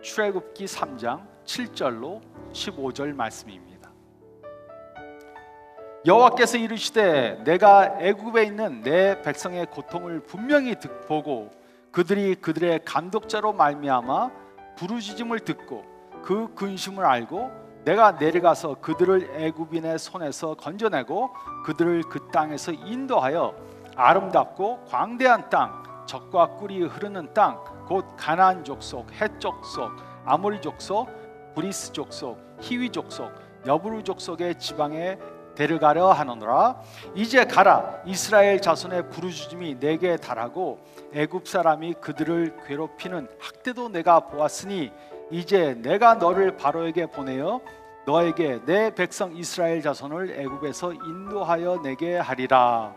출애굽기 3장 7절로 15절 말씀입니다. 여호와께서 이르시되 내가 애굽에 있는 내 백성의 고통을 분명히 보고 그들이 그들의 감독자로 말미암아 부르짖음을 듣고 그 근심을 알고 내가 내려가서 그들을 애굽인의 손에서 건져내고 그들을 그 땅에서 인도하여 아름답고 광대한 땅, 젖과 꿀이 흐르는 땅, 곧 가나안 족속, 헷 족속, 아모리 족속, 브리스 족속, 히위 족속, 여부르 족속의 지방에 데려가려 하노라. 이제 가라. 이스라엘 자손의 부르짖음이 내게 달하고 애굽 사람이 그들을 괴롭히는 학대도 내가 보았으니 이제 내가 너를 바로에게 보내어 너에게 내 백성 이스라엘 자손을 애굽에서 인도하여 내게 하리라.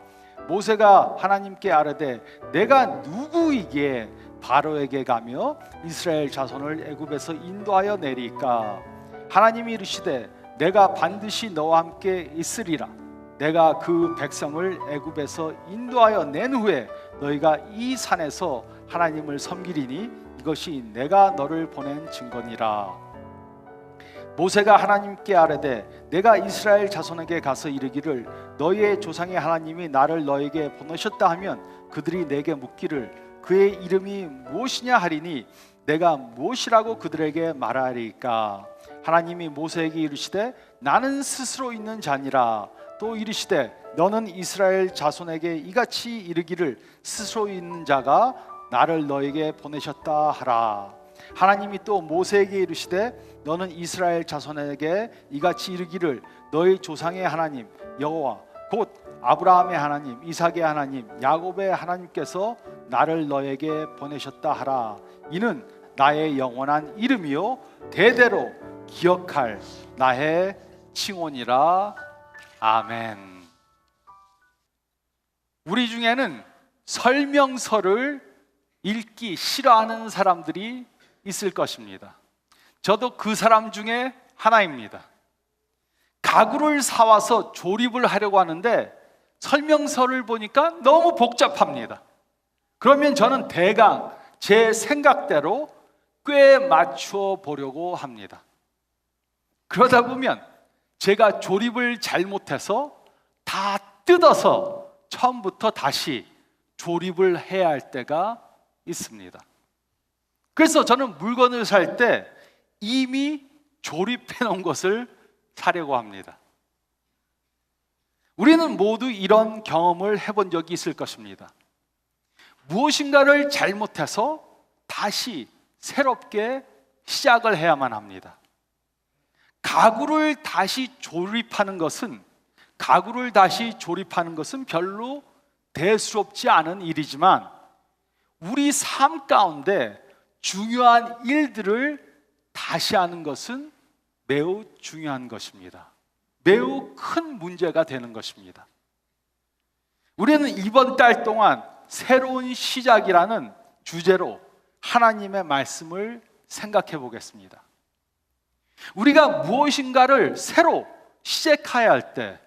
모세가 하나님께 아뢰되 내가 누구이기에 바로에게 가며 이스라엘 자손을 애굽에서 인도하여 내리까? 하나님이 이르시되 내가 반드시 너와 함께 있으리라. 내가 그 백성을 애굽에서 인도하여 낸 후에 너희가 이 산에서 하나님을 섬기리니 이것이 내가 너를 보낸 증거니라. 모세가 하나님께 아뢰되 내가 이스라엘 자손에게 가서 이르기를 너희의 조상의 하나님이 나를 너에게 보내셨다 하면 그들이 내게 묻기를 그의 이름이 무엇이냐 하리니 내가 무엇이라고 그들에게 말하리까? 하나님이 모세에게 이르시되 나는 스스로 있는 자니라. 또 이르시되 너는 이스라엘 자손에게 이같이 이르기를 스스로 있는 자가 나를 너에게 보내셨다 하라. 하나님이 또 모세에게 이르시되 너는 이스라엘 자손에게 이같이 이르기를 너희 조상의 하나님 여호와 곧 아브라함의 하나님, 이삭의 하나님, 야곱의 하나님께서 나를 너에게 보내셨다 하라. 이는 나의 영원한 이름이요 대대로 기억할 나의 칭호니라. 아멘. 우리 중에는 설명서를 읽기 싫어하는 사람들이 있을 것입니다. 저도 그 사람 중에 하나입니다. 가구를 사와서 조립을 하려고 하는데 설명서를 보니까 너무 복잡합니다. 그러면 저는 대강 제 생각대로 꽤 맞추어 보려고 합니다. 그러다 보면 제가 조립을 잘못해서 다 뜯어서 처음부터 다시 조립을 해야 할 때가 있습니다. 그래서 저는 물건을 살 때 이미 조립해 놓은 것을 사려고 합니다. 우리는 모두 이런 경험을 해본 적이 있을 것입니다. 무엇인가를 잘못해서 다시 새롭게 시작을 해야만 합니다. 가구를 다시 조립하는 것은 별로 대수롭지 않은 일이지만 우리 삶 가운데 중요한 일들을 다시 하는 것은 매우 중요한 것입니다. 매우 큰 문제가 되는 것입니다. 우리는 이번 달 동안 새로운 시작이라는 주제로 하나님의 말씀을 생각해 보겠습니다. 우리가 무엇인가를 새로 시작해야 할 때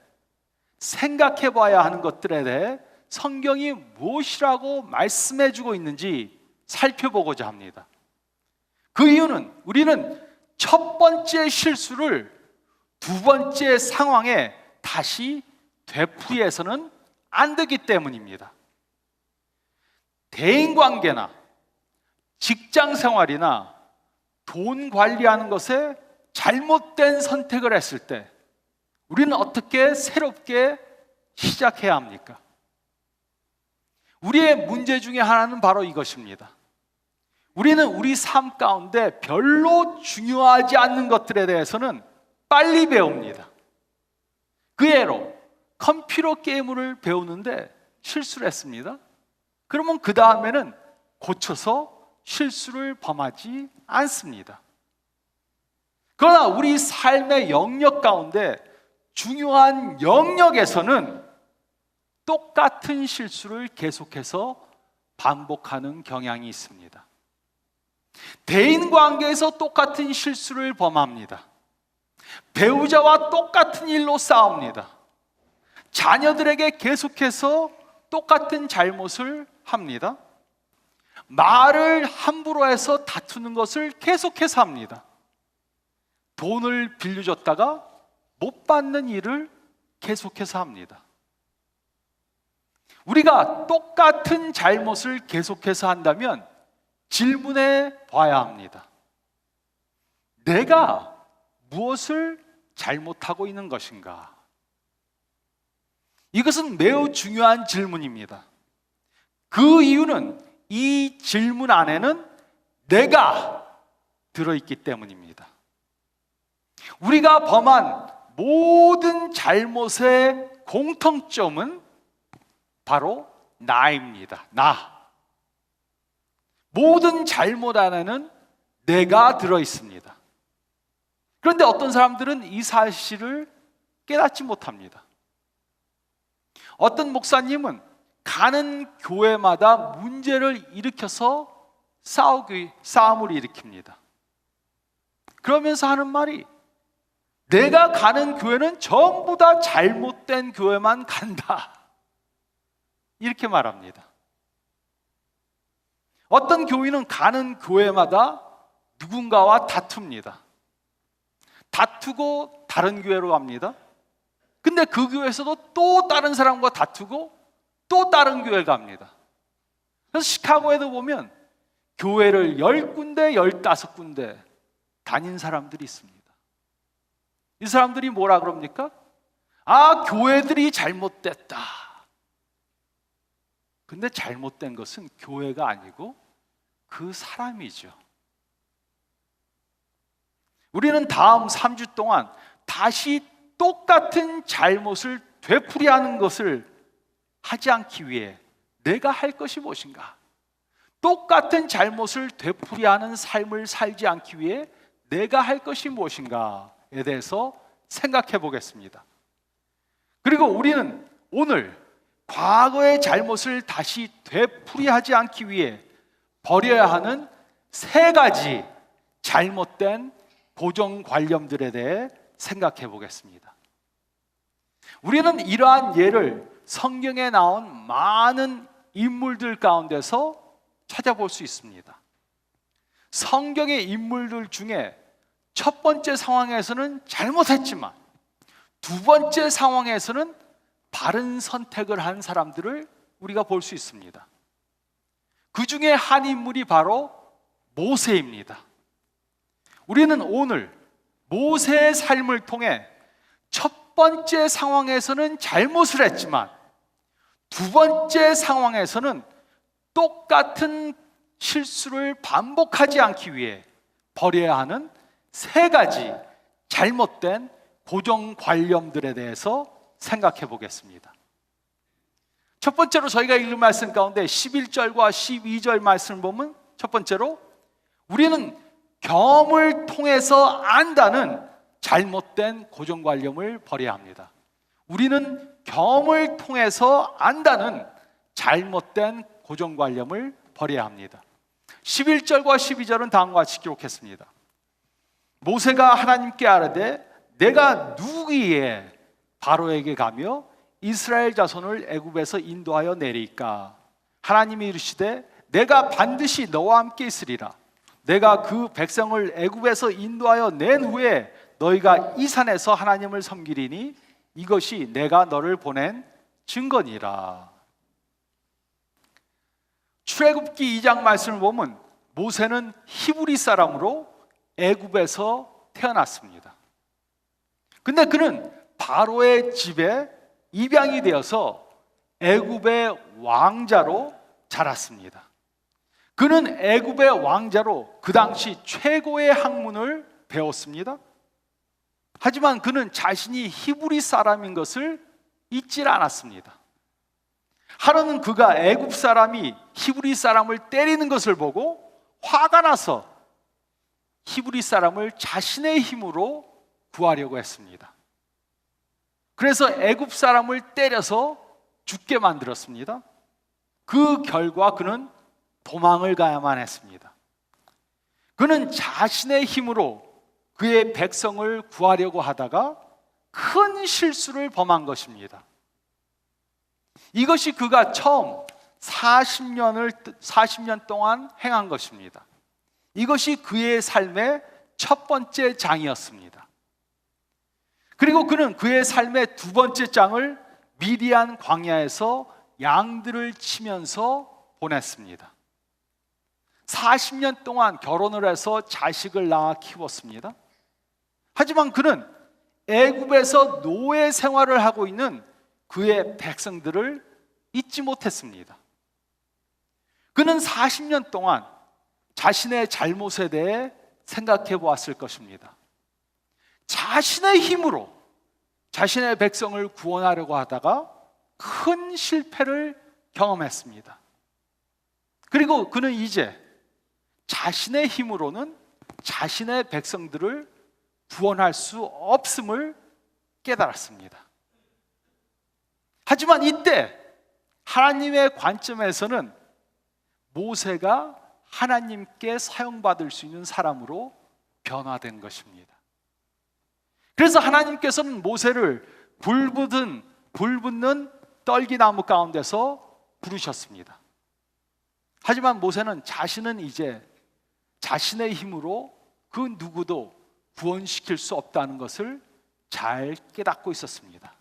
생각해 봐야 하는 것들에 대해 성경이 무엇이라고 말씀해 주고 있는지 살펴보고자 합니다. 그 이유는 우리는 첫 번째 실수를 두 번째 상황에 다시 되풀이해서는 안 되기 때문입니다. 대인관계나 직장 생활이나 돈 관리하는 것에 잘못된 선택을 했을 때 우리는 어떻게 새롭게 시작해야 합니까? 우리의 문제 중에 하나는 바로 이것입니다. 우리는 우리 삶 가운데 별로 중요하지 않는 것들에 대해서는 빨리 배웁니다. 그 예로 컴퓨터 게임을 배우는데 실수를 했습니다. 그러면 그 다음에는 고쳐서 실수를 범하지 않습니다. 그러나 우리 삶의 영역 가운데 중요한 영역에서는 똑같은 실수를 계속해서 반복하는 경향이 있습니다. 대인관계에서 똑같은 실수를 범합니다. 배우자와 똑같은 일로 싸웁니다. 자녀들에게 계속해서 똑같은 잘못을 합니다. 말을 함부로 해서 다투는 것을 계속해서 합니다. 돈을 빌려줬다가 못 받는 일을 계속해서 합니다. 우리가 똑같은 잘못을 계속해서 한다면 질문해 봐야 합니다. 내가 무엇을 잘못하고 있는 것인가? 이것은 매우 중요한 질문입니다. 그 이유는 이 질문 안에는 내가 들어있기 때문입니다. 우리가 범한 모든 잘못의 공통점은 바로 나입니다. 나. 모든 잘못 안에는 내가 들어있습니다. 그런데 어떤 사람들은 이 사실을 깨닫지 못합니다. 어떤 목사님은 가는 교회마다 문제를 일으켜서 싸움을 일으킵니다. 그러면서 하는 말이, 내가 가는 교회는 전부 다 잘못된 교회만 간다, 이렇게 말합니다. 어떤 교인은 가는 교회마다 누군가와 다툽니다. 다투고 다른 교회로 갑니다. 근데 그 교회에서도 또 다른 사람과 다투고 또 다른 교회 갑니다. 그래서 시카고에도 보면 교회를 10군데, 15군데 다닌 사람들이 있습니다. 이 사람들이 뭐라 그럽니까? 아, 교회들이 잘못됐다. 근데 잘못된 것은 교회가 아니고 그 사람이죠. 우리는 다음 3주 동안 다시 똑같은 잘못을 되풀이하는 것을 하지 않기 위해 내가 할 것이 무엇인가? 똑같은 잘못을 되풀이하는 삶을 살지 않기 위해 내가 할 것이 무엇인가에 대해서 생각해 보겠습니다. 그리고 우리는 오늘 과거의 잘못을 다시 되풀이하지 않기 위해 버려야 하는 3가지 잘못된 고정관념들에 대해 생각해 보겠습니다. 우리는 이러한 예를 성경에 나온 많은 인물들 가운데서 찾아볼 수 있습니다. 성경의 인물들 중에 첫 번째 상황에서는 잘못했지만 두 번째 상황에서는 바른 선택을 한 사람들을 우리가 볼 수 있습니다. 그 중에 한 인물이 바로 모세입니다. 우리는 오늘 모세의 삶을 통해 첫 번째 상황에서는 잘못을 했지만 두 번째 상황에서는 똑같은 실수를 반복하지 않기 위해 버려야 하는 3가지 잘못된 고정관념들에 대해서 생각해 보겠습니다. 첫 번째로 저희가 읽은 말씀 가운데 11절과 12절 말씀을 보면, 첫 번째로 우리는 경험을 통해서 안다는 잘못된 고정관념을 버려야 합니다. 우리는 경험을 통해서 안다는 잘못된 고정관념을 버려야 합니다. 11절과 12절은 다음과 같이 기록했습니다. 모세가 하나님께 아뢰되 내가 누구기에 바로에게 가며 이스라엘 자손을 애굽에서 인도하여 내리까? 하나님이 이르시되 내가 반드시 너와 함께 있으리라. 내가 그 백성을 애굽에서 인도하여 낸 후에 너희가 이 산에서 하나님을 섬기리니 이것이 내가 너를 보낸 증거니라. 출애굽기 2장 말씀을 보면 모세는 히브리 사람으로 애굽에서 태어났습니다. 근데 그는 바로의 집에 입양이 되어서 애굽의 왕자로 자랐습니다. 그는 애굽의 왕자로 그 당시 최고의 학문을 배웠습니다. 하지만 그는 자신이 히브리 사람인 것을 잊질 않았습니다. 하루는 그가 애굽 사람이 히브리 사람을 때리는 것을 보고 화가 나서 히브리 사람을 자신의 힘으로 구하려고 했습니다. 그래서 애굽 사람을 때려서 죽게 만들었습니다. 그 결과 그는 도망을 가야만 했습니다. 그는 자신의 힘으로 그의 백성을 구하려고 하다가 큰 실수를 범한 것입니다. 이것이 그가 처음 40년 동안 행한 것입니다. 이것이 그의 삶의 첫 번째 장이었습니다. 그리고 그는 그의 삶의 두 번째 장을 미디안 광야에서 양들을 치면서 보냈습니다. 40년 동안 결혼을 해서 자식을 낳아 키웠습니다. 하지만 그는 애굽에서 노예 생활을 하고 있는 그의 백성들을 잊지 못했습니다. 그는 40년 동안 자신의 잘못에 대해 생각해 보았을 것입니다. 자신의 힘으로 자신의 백성을 구원하려고 하다가 큰 실패를 경험했습니다. 그리고 그는 이제 자신의 힘으로는 자신의 백성들을 구원할 수 없음을 깨달았습니다. 하지만 이때 하나님의 관점에서는 모세가 하나님께 사용받을 수 있는 사람으로 변화된 것입니다. 그래서 하나님께서는 모세를 불붙는 떨기나무 가운데서 부르셨습니다. 하지만 모세는 자신은 이제 자신의 힘으로 그 누구도 구원시킬 수 없다는 것을 잘 깨닫고 있었습니다.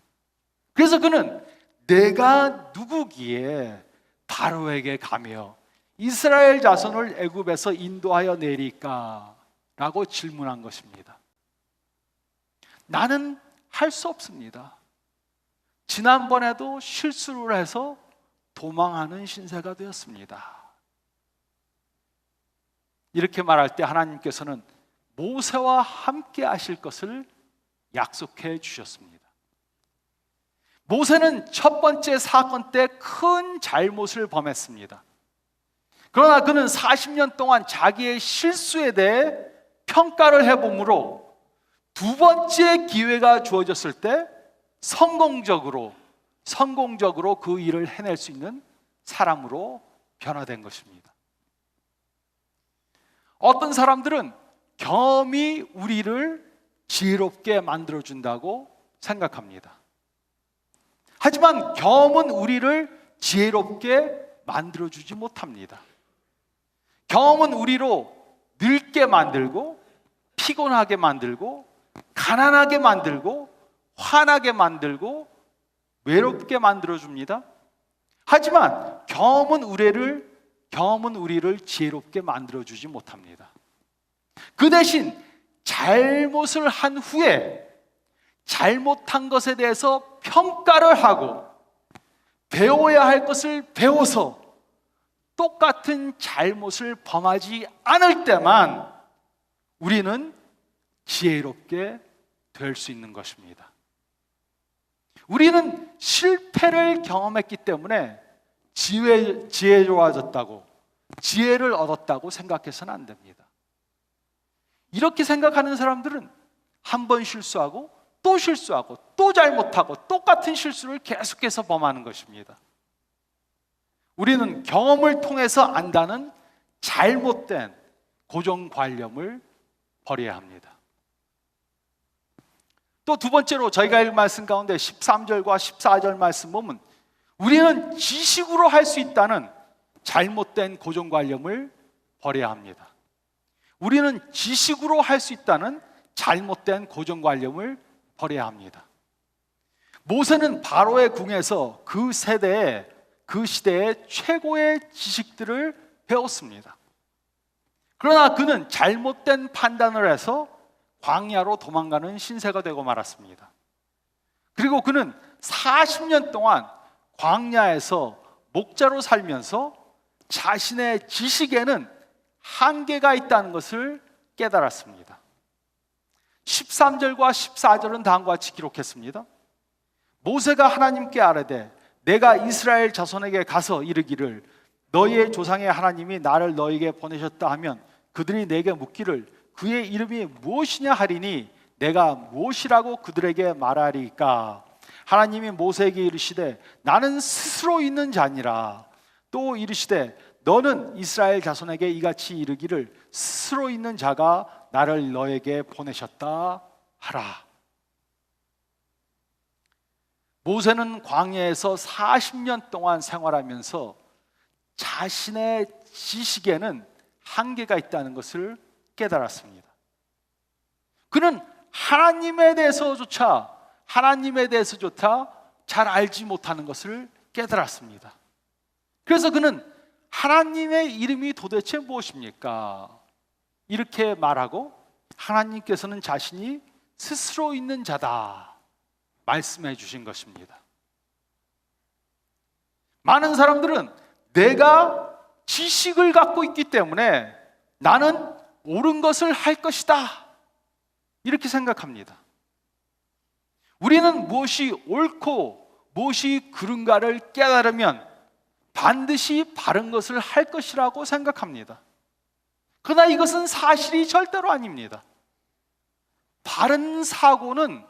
그래서 그는 내가 누구기에 바로에게 가며 이스라엘 자손을 애굽에서 인도하여 내리까? 라고 질문한 것입니다. 나는 할 수 없습니다. 지난번에도 실수를 해서 도망하는 신세가 되었습니다. 이렇게 말할 때 하나님께서는 모세와 함께 하실 것을 약속해 주셨습니다. 모세는 첫 번째 사건 때 큰 잘못을 범했습니다. 그러나 그는 40년 동안 자기의 실수에 대해 평가를 해보므로 두 번째 기회가 주어졌을 때 성공적으로 그 일을 해낼 수 있는 사람으로 변화된 것입니다. 어떤 사람들은 경험이 우리를 지혜롭게 만들어준다고 생각합니다. 하지만 경험은 우리를 지혜롭게 만들어주지 못합니다. 경험은 우리로 늙게 만들고 피곤하게 만들고 가난하게 만들고 화나게 만들고 외롭게 만들어줍니다. 하지만 경험은 우리를 지혜롭게 만들어주지 못합니다. 그 대신 잘못을 한 후에 잘못한 것에 대해서 평가를 하고 배워야 할 것을 배워서 똑같은 잘못을 범하지 않을 때만 우리는 지혜롭게 될 수 있는 것입니다. 우리는 실패를 경험했기 때문에 지혜로워졌다고, 지혜를 얻었다고 생각해서는 안 됩니다. 이렇게 생각하는 사람들은 한 번 실수하고 또 실수하고 또 잘못하고 똑같은 실수를 계속해서 범하는 것입니다. 우리는 경험을 통해서 안다는 잘못된 고정관념을 버려야 합니다. 또 두 번째로 저희가 읽은 말씀 가운데 13절과 14절 말씀 보면 우리는 지식으로 할 수 있다는 잘못된 고정관념을 버려야 합니다. 우리는 지식으로 할 수 있다는 잘못된 고정관념을 버려야 합니다. 모세는 바로의 궁에서 그 시대의 최고의 지식들을 배웠습니다. 그러나 그는 잘못된 판단을 해서 광야로 도망가는 신세가 되고 말았습니다. 그리고 그는 40년 동안 광야에서 목자로 살면서 자신의 지식에는 한계가 있다는 것을 깨달았습니다. 13절과 14절은 다음과 같이 기록했습니다. 모세가 하나님께 아뢰되 내가 이스라엘 자손에게 가서 이르기를 너희의 조상의 하나님이 나를 너희에게 보내셨다 하면 그들이 내게 묻기를 그의 이름이 무엇이냐 하리니 내가 무엇이라고 그들에게 말하리까? 하나님이 모세에게 이르시되 나는 스스로 있는 자니라. 또 이르시되 너는 이스라엘 자손에게 이같이 이르기를 스스로 있는 자가 나를 너에게 보내셨다 하라. 모세는 광야에서 40년 동안 생활하면서 자신의 지식에는 한계가 있다는 것을 깨달았습니다. 그는 하나님에 대해서조차 잘 알지 못하는 것을 깨달았습니다. 그래서 그는 하나님의 이름이 도대체 무엇입니까? 이렇게 말하고 하나님께서는 자신이 스스로 있는 자다 말씀해 주신 것입니다. 많은 사람들은 내가 지식을 갖고 있기 때문에 나는 옳은 것을 할 것이다 이렇게 생각합니다. 우리는 무엇이 옳고 무엇이 그른가를 깨달으면 반드시 바른 것을 할 것이라고 생각합니다. 그러나 이것은 사실이 절대로 아닙니다. 바른 사고는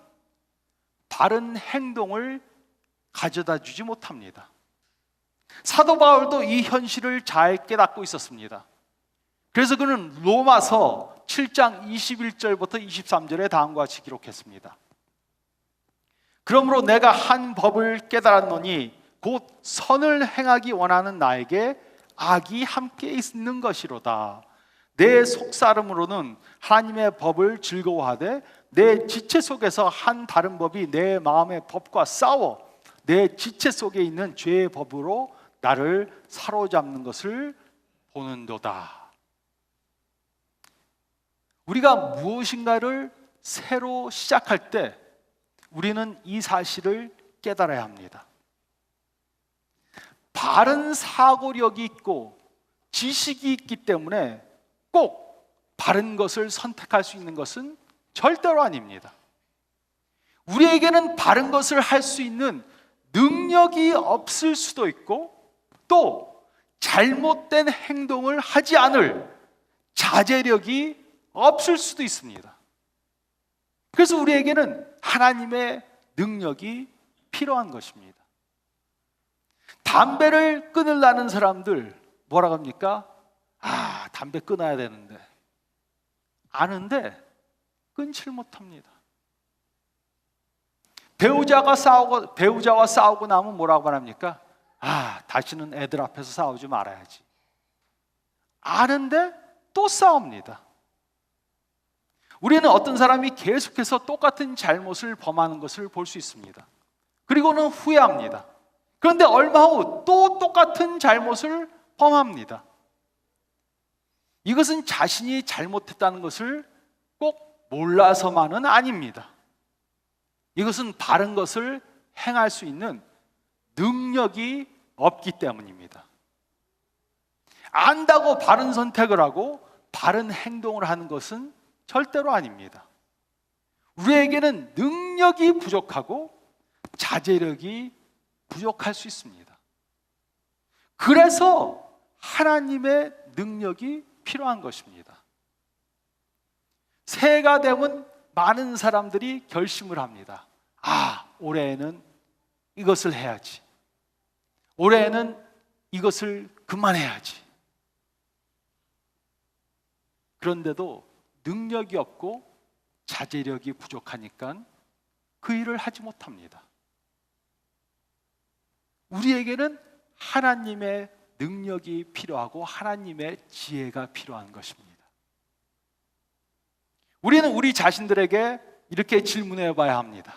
바른 행동을 가져다 주지 못합니다. 사도 바울도 이 현실을 잘 깨닫고 있었습니다. 그래서 그는 로마서 7장 21절부터 23절에 다음과 같이 기록했습니다. 그러므로 내가 한 법을 깨달았노니 곧 선을 행하기 원하는 나에게 악이 함께 있는 것이로다. 내 속사람으로는 하나님의 법을 즐거워하되 내 지체 속에서 한 다른 법이 내 마음의 법과 싸워 내 지체 속에 있는 죄의 법으로 나를 사로잡는 것을 보는도다. 우리가 무엇인가를 새로 시작할 때 우리는 이 사실을 깨달아야 합니다. 바른 사고력이 있고 지식이 있기 때문에 꼭 바른 것을 선택할 수 있는 것은 절대로 아닙니다. 우리에게는 바른 것을 할 수 있는 능력이 없을 수도 있고 또 잘못된 행동을 하지 않을 자제력이 없을 수도 있습니다. 그래서 우리에게는 하나님의 능력이 필요한 것입니다. 담배를 끊으려는 사람들 뭐라고 합니까? 담배 끊어야 되는데 아는데 끊질 못합니다. 배우자와 싸우고 나면 뭐라고 말합니까? 다시는 애들 앞에서 싸우지 말아야지. 아는데 또 싸웁니다. 우리는 어떤 사람이 계속해서 똑같은 잘못을 범하는 것을 볼 수 있습니다. 그리고는 후회합니다. 그런데 얼마 후 또 똑같은 잘못을 범합니다. 이것은 자신이 잘못했다는 것을 꼭 몰라서만은 아닙니다. 이것은 바른 것을 행할 수 있는 능력이 없기 때문입니다. 안다고 바른 선택을 하고 바른 행동을 하는 것은 절대로 아닙니다. 우리에게는 능력이 부족하고 자제력이 부족할 수 있습니다. 그래서 하나님의 능력이 필요한 것입니다. 새해가 되면 많은 사람들이 결심을 합니다. 올해에는 이것을 해야지. 올해에는 이것을 그만해야지. 그런데도 능력이 없고 자제력이 부족하니까 그 일을 하지 못합니다. 우리에게는 하나님의 능력이 필요하고 하나님의 지혜가 필요한 것입니다. 우리는 우리 자신들에게 이렇게 질문해 봐야 합니다.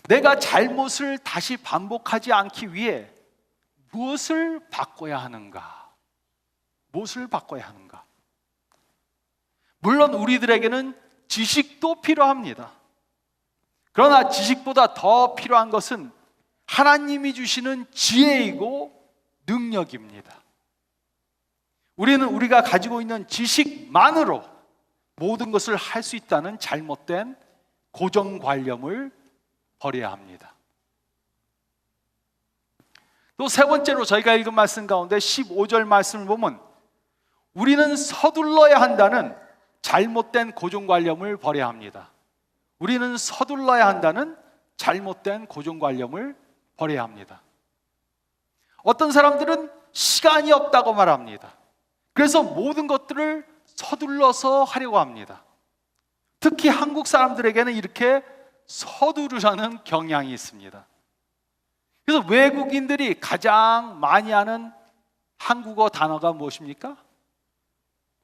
내가 잘못을 다시 반복하지 않기 위해 무엇을 바꿔야 하는가? 무엇을 바꿔야 하는가? 물론 우리들에게는 지식도 필요합니다. 그러나 지식보다 더 필요한 것은 하나님이 주시는 지혜이고 능력입니다. 우리는 우리가 가지고 있는 지식만으로 모든 것을 할 수 있다는 잘못된 고정관념을 버려야 합니다. 또 세 번째로 저희가 읽은 말씀 가운데 15절 말씀을 보면 우리는 서둘러야 한다는 잘못된 고정관념을 버려야 합니다. 우리는 서둘러야 한다는 잘못된 고정관념을 버려야 합니다. 어떤 사람들은 시간이 없다고 말합니다. 그래서 모든 것들을 서둘러서 하려고 합니다. 특히 한국 사람들에게는 이렇게 서두르려는 경향이 있습니다. 그래서 외국인들이 가장 많이 하는 한국어 단어가 무엇입니까?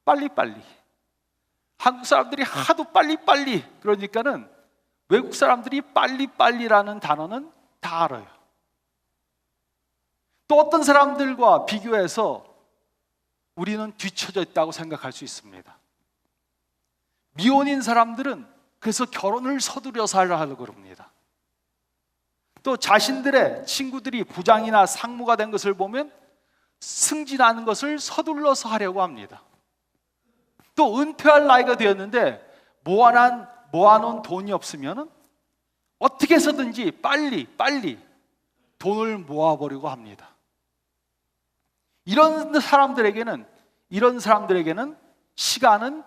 빨리빨리. 한국 사람들이 하도 빨리빨리 그러니까는 외국 사람들이 빨리빨리라는 단어는 다 알아요. 또 어떤 사람들과 비교해서 우리는 뒤처져 있다고 생각할 수 있습니다. 미혼인 사람들은 그래서 결혼을 서두려서 하려고 그럽니다. 또 자신들의 친구들이 부장이나 상무가 된 것을 보면 승진하는 것을 서둘러서 하려고 합니다. 또 은퇴할 나이가 되었는데 모아놓은 돈이 없으면 어떻게 해서든지 빨리 돈을 모아보려고 합니다. 이런 사람들에게는 시간은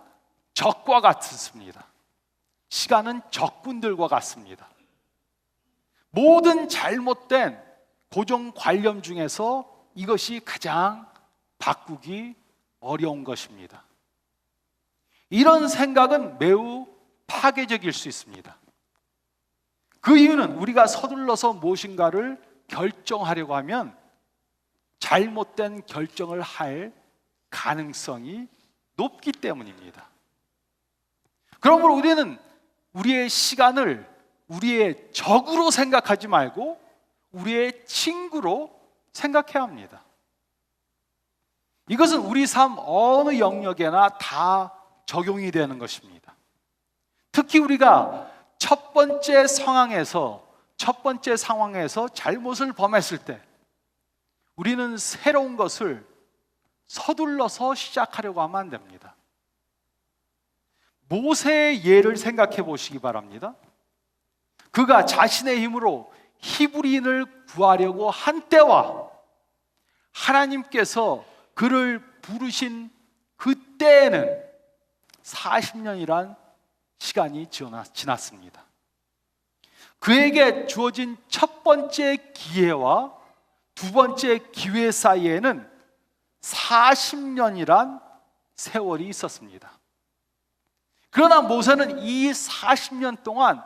적과 같습니다. 시간은 적군들과 같습니다. 모든 잘못된 고정관념 중에서 이것이 가장 바꾸기 어려운 것입니다. 이런 생각은 매우 파괴적일 수 있습니다. 그 이유는 우리가 서둘러서 무엇인가를 결정하려고 하면 잘못된 결정을 할 가능성이 높기 때문입니다. 그러므로 우리는 우리의 시간을 우리의 적으로 생각하지 말고 우리의 친구로 생각해야 합니다. 이것은 우리 삶 어느 영역에나 다 적용이 되는 것입니다. 특히 우리가 첫 번째 상황에서 잘못을 범했을 때 우리는 새로운 것을 서둘러서 시작하려고 하면 안 됩니다. 모세의 예를 생각해 보시기 바랍니다. 그가 자신의 힘으로 히브리인을 구하려고 한 때와 하나님께서 그를 부르신 그때에는 40년이란 시간이 지났습니다. 그에게 주어진 첫 번째 기회와 두 번째 기회 사이에는 40년이란 세월이 있었습니다. 그러나 모세는 이 40년 동안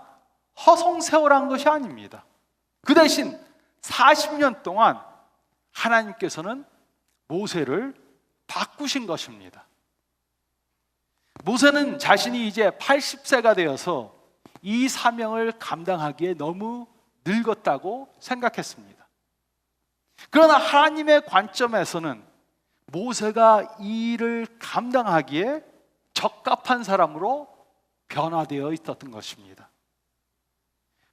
허송세월한 것이 아닙니다. 그 대신 40년 동안 하나님께서는 모세를 바꾸신 것입니다. 모세는 자신이 이제 80세가 되어서 이 사명을 감당하기에 너무 늙었다고 생각했습니다. 그러나 하나님의 관점에서는 모세가 이 일을 감당하기에 적합한 사람으로 변화되어 있었던 것입니다.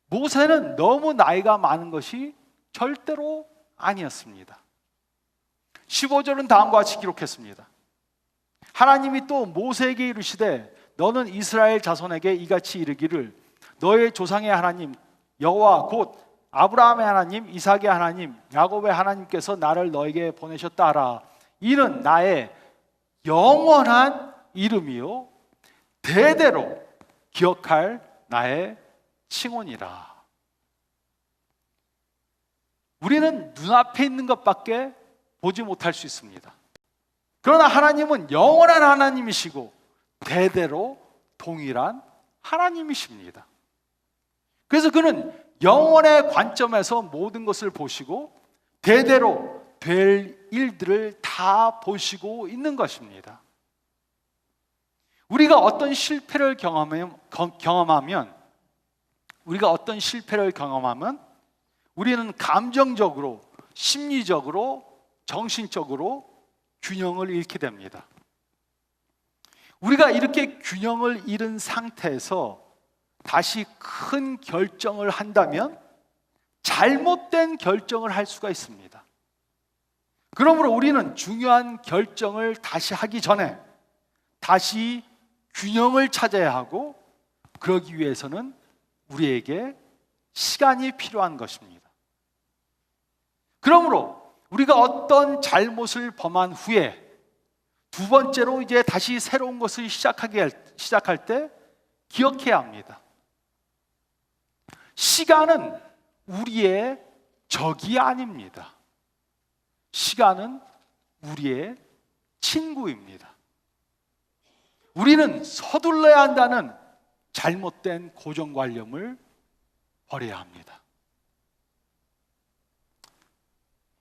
모세는 너무 나이가 많은 것이 절대로 아니었습니다. 15절은 다음과 같이 기록했습니다. 하나님이 또 모세에게 이르시되 너는 이스라엘 자손에게 이같이 이르기를 너의 조상의 하나님 여호와 곧 아브라함의 하나님 이삭의 하나님 야곱의 하나님께서 나를 너에게 보내셨다 하라. 이는 나의 영원한 이름이요 대대로 기억할 나의 칭혼이라. 우리는 눈앞에 있는 것밖에 보지 못할 수 있습니다. 그러나 하나님은 영원한 하나님이시고 대대로 동일한 하나님이십니다. 그래서 그는 영원의 관점에서 모든 것을 보시고 대대로 될 일들을 다 보시고 있는 것입니다. 우리가 어떤 실패를 경험하면 우리는 감정적으로, 심리적으로, 정신적으로 균형을 잃게 됩니다. 우리가 이렇게 균형을 잃은 상태에서 다시 큰 결정을 한다면 잘못된 결정을 할 수가 있습니다. 그러므로 우리는 중요한 결정을 다시 하기 전에 다시 균형을 찾아야 하고 그러기 위해서는 우리에게 시간이 필요한 것입니다. 그러므로 우리가 어떤 잘못을 범한 후에 두 번째로 이제 다시 새로운 것을 시작할 때 기억해야 합니다. 시간은 우리의 적이 아닙니다. 시간은 우리의 친구입니다. 우리는 서둘러야 한다는 잘못된 고정관념을 버려야 합니다.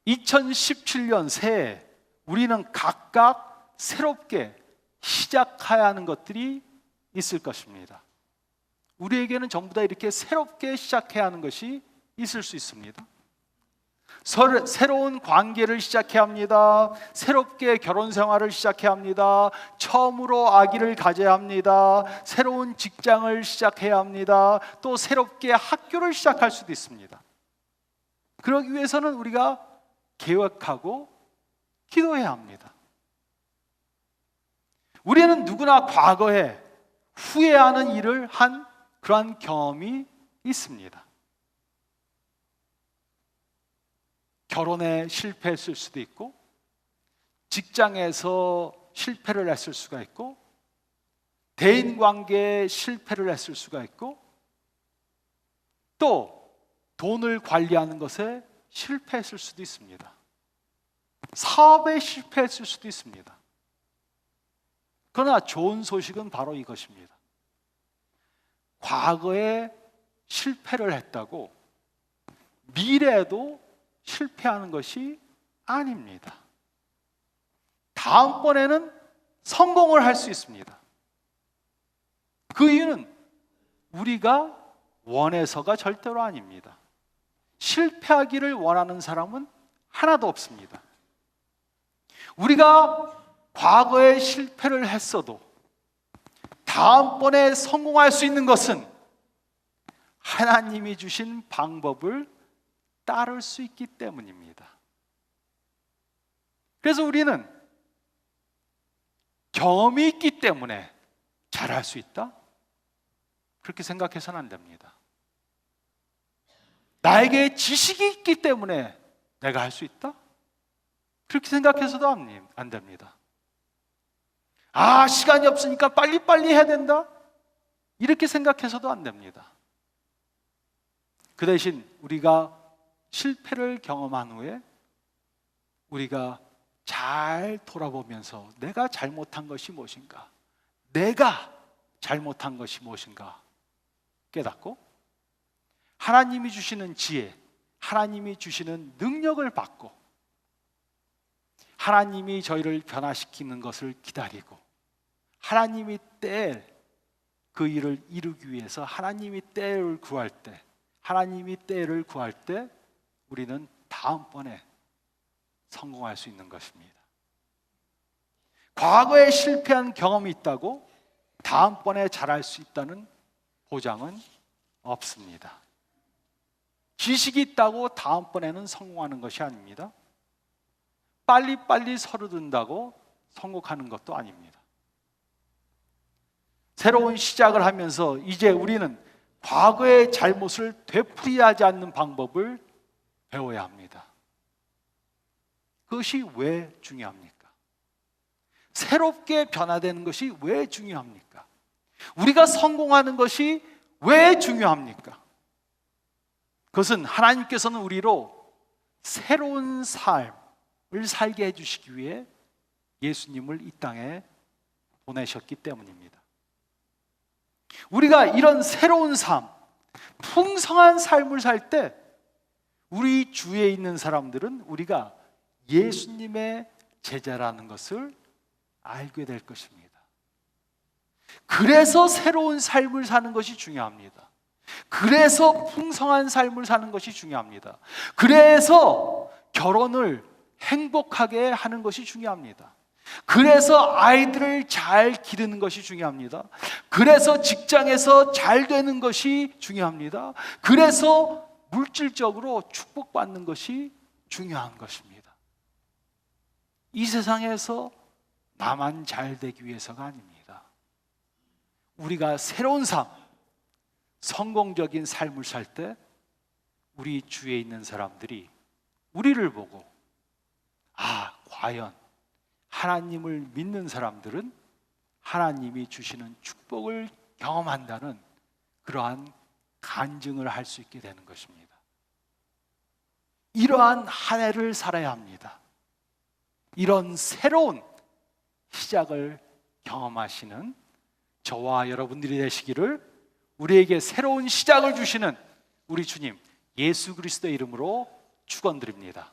2017년 새해 우리는 각각 새롭게 시작해야 하는 것들이 있을 것입니다. 우리에게는 전부 다 이렇게 새롭게 시작해야 하는 것이 있을 수 있습니다. 새로운 관계를 시작해야 합니다. 새롭게 결혼 생활을 시작해야 합니다. 처음으로 아기를 가져야 합니다. 새로운 직장을 시작해야 합니다. 또 새롭게 학교를 시작할 수도 있습니다. 그러기 위해서는 우리가 계획하고 기도해야 합니다. 우리는 누구나 과거에 후회하는 일을 한 그러한 경험이 있습니다. 결혼에 실패했을 수도 있고, 직장에서 실패를 했을 수가 있고, 대인관계에 실패를 했을 수가 있고, 또 돈을 관리하는 것에 실패했을 수도 있습니다. 사업에 실패했을 수도 있습니다. 그러나 좋은 소식은 바로 이것입니다. 과거에 실패를 했다고 미래에도 실패하는 것이 아닙니다. 다음번에는 성공을 할 수 있습니다. 그 이유는 우리가 원해서가 절대로 아닙니다. 실패하기를 원하는 사람은 하나도 없습니다. 우리가 과거에 실패를 했어도 다음번에 성공할 수 있는 것은 하나님이 주신 방법을 따를 수 있기 때문입니다. 그래서 우리는 경험이 있기 때문에 잘할 수 있다? 그렇게 생각해서는 안 됩니다. 나에게 지식이 있기 때문에 내가 할 수 있다? 그렇게 생각해서도 안 됩니다. 아, 시간이 없으니까 빨리빨리 해야 된다? 이렇게 생각해서도 안 됩니다. 그 대신 우리가 실패를 경험한 후에 우리가 잘 돌아보면서 내가 잘못한 것이 무엇인가, 내가 잘못한 것이 무엇인가 깨닫고 하나님이 주시는 지혜, 하나님이 주시는 능력을 받고 하나님이 저희를 변화시키는 것을 기다리고 하나님이 때에 그 일을 이루기 위해서 하나님이 때를 구할 때, 하나님이 때를 구할 때 우리는 다음번에 성공할 수 있는 것입니다. 과거에 실패한 경험이 있다고 다음번에 잘할 수 있다는 보장은 없습니다. 지식이 있다고 다음번에는 성공하는 것이 아닙니다. 빨리빨리 서두른다고 성공하는 것도 아닙니다. 새로운 시작을 하면서 이제 우리는 과거의 잘못을 되풀이하지 않는 방법을 배워야 합니다. 그것이 왜 중요합니까? 새롭게 변화되는 것이 왜 중요합니까? 우리가 성공하는 것이 왜 중요합니까? 그것은 하나님께서는 우리로 새로운 삶을 살게 해주시기 위해 예수님을 이 땅에 보내셨기 때문입니다. 우리가 이런 새로운 삶, 풍성한 삶을 살 때 우리 주위에 있는 사람들은 우리가 예수님의 제자라는 것을 알게 될 것입니다. 그래서 새로운 삶을 사는 것이 중요합니다. 그래서 풍성한 삶을 사는 것이 중요합니다. 그래서 결혼을 행복하게 하는 것이 중요합니다. 그래서 아이들을 잘 기르는 것이 중요합니다. 그래서 직장에서 잘 되는 것이 중요합니다. 그래서 물질적으로 축복받는 것이 중요한 것입니다. 이 세상에서 나만 잘 되기 위해서가 아닙니다. 우리가 새로운 삶, 성공적인 삶을 살 때 우리 주위에 있는 사람들이 우리를 보고 아, 과연 하나님을 믿는 사람들은 하나님이 주시는 축복을 경험한다는 그러한 간증을 할 수 있게 되는 것입니다. 이러한 한 해를 살아야 합니다. 이런 새로운 시작을 경험하시는 저와 여러분들이 되시기를 우리에게 새로운 시작을 주시는 우리 주님 예수 그리스도의 이름으로 축원드립니다.